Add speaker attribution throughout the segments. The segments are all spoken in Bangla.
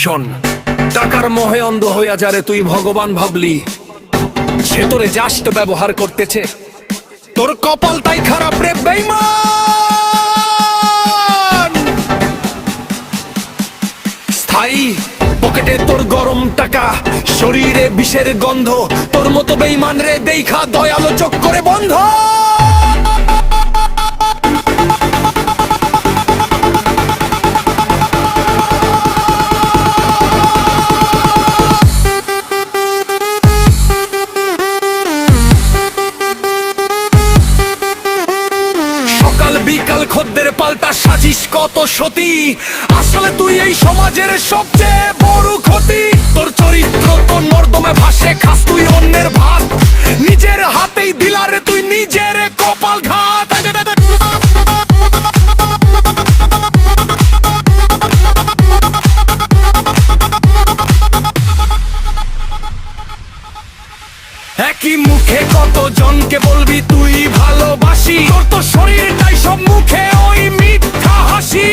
Speaker 1: শোন, টাকার মোহে অন্ধ হইয়া যারে তুই ভগবান ভাবলি, সে তোরে জাস্ট ব্যবহার করতেছে। তোর কপাল তাই খারাপ রে বেঈমান। স্থায়ী পকেটে তোর গরম টাকা, শরীরে বিষের গন্ধ, তোর মতো বেঈমান রে দেখা দয়ালো চোখ করে বন্ধ। বিকাল খদ্দের পাল্টা সাজিস কত সতী, আসলে তুই এই সমাজের সবচেয়ে বড় ক্ষতি। তোর চরিত্র তোর নর্দমে ভাসে, খাস তুই অন্যের ভাত, নিজের হাতেই দিলারে তুই নিজের কপাল ঘাত। একই মুখে কত জনকে বলবি তুই ভালোবাসি, তোর তো শরীরটাই সব মুখে ওই মিথ্যা হাসি।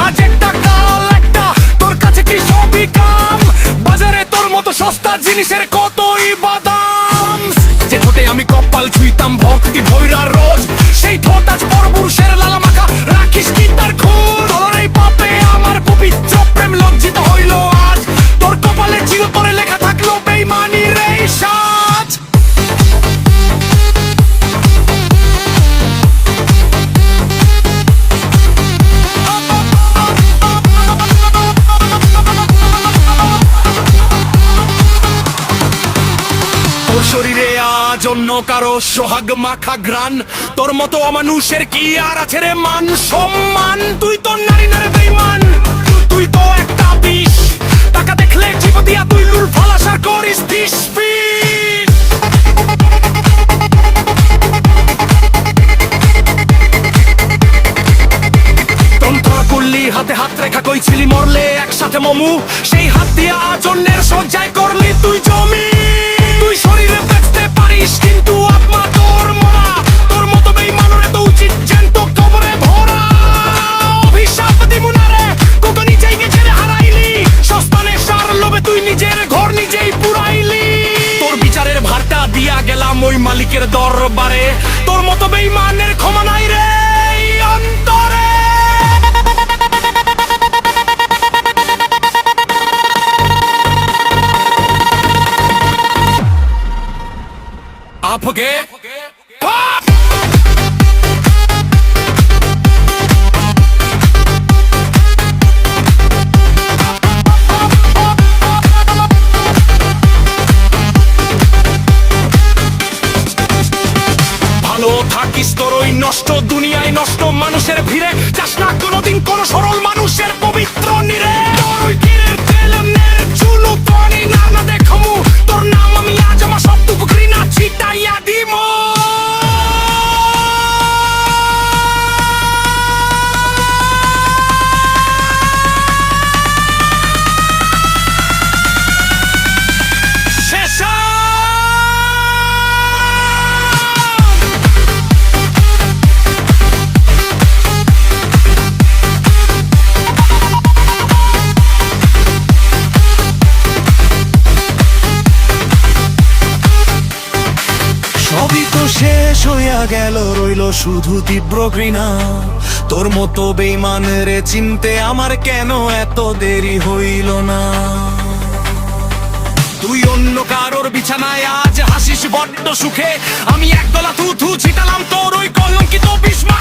Speaker 1: আজ একটা কাল একটা, তোর কাছে কি সবই কাম, বাজারে তোর মতো সস্তা জিনিসের কতই বাদাম। যে ঠোঁটে আমি কপাল ছুঁইতাম ভক্তি ভৈরা রোজ, সেই ঠোঁট আজ পরপুরুষের লালা মাখা, রাখিস কি তার খোঁজ। তোর এই পাপে আমার পবিত্র প্রেম লজ্জিত হইল আজ, তোর কপালে চিরতরে লেখা থাকলো বেঈমানির এই সাজ। শরীরে আজ অন্য কারো সোহাগ মাখা গ্রান, তোর মতো অমানুষের কি আর আছে রে মান সম্মান। তুই তো নারী নারে বেঈমান, তুই তো একটা বিষ, টাকা দেখলে জীব দিয়া তুই লুল ফালাসার করিস বিষ বিষ। তন্ত্রা করলি হাতে হাত রেখা, কইছিলি মরলে একসাথে মমু, সেই হাত দিয়ে আজ অন্যের সজ্জায় করলি তুই জমি। তুই শরীরে বেচতে পারিস কিন্তু আত্মা তোর মরা, তোর মতো বেঈমানের তো উচিত জ্যান্ত কবরে ভরা। অভিশাপ দিমু না রে, তোকে নিজেই গেছে রে হারাইলি, সস্তানে সার লোভে তুই নিজের ঘর নিজেই পুরাইলি। তোর বিচারের ভারটা দিয়া গেলাম ওই মালিকের দরবারে, তোর মতো বেঈমানের ক্ষমা নাই রে এই অন্তরে। আপকে ভালো থাকিস তোর ওই নষ্ট দুনিয়ায়, নষ্ট মানুষের ভিড়ে চাস না কোনোদিন কোন সরল মানুষের পবিত্র নিরে। তোর ওই গিরের তেলের চুলু পানি না না দেখমু, তোর নাম আমি আজ আমার সবটুকু ঘৃণা ছিটাইয়া দিমু। শেষ হইয়া গেল, রইল শুধু তীব্র ঘৃণা। তোর মতো বেঈমান রে চিনতে আমার কেন এত দেরি হইল না। তুই অন্য কারোর বিছানায় আজ হাসিস বড্ড সুখে, আমি একদলা থু থু ছিটালাম তোর ওই কলঙ্কিত বিস্ময়।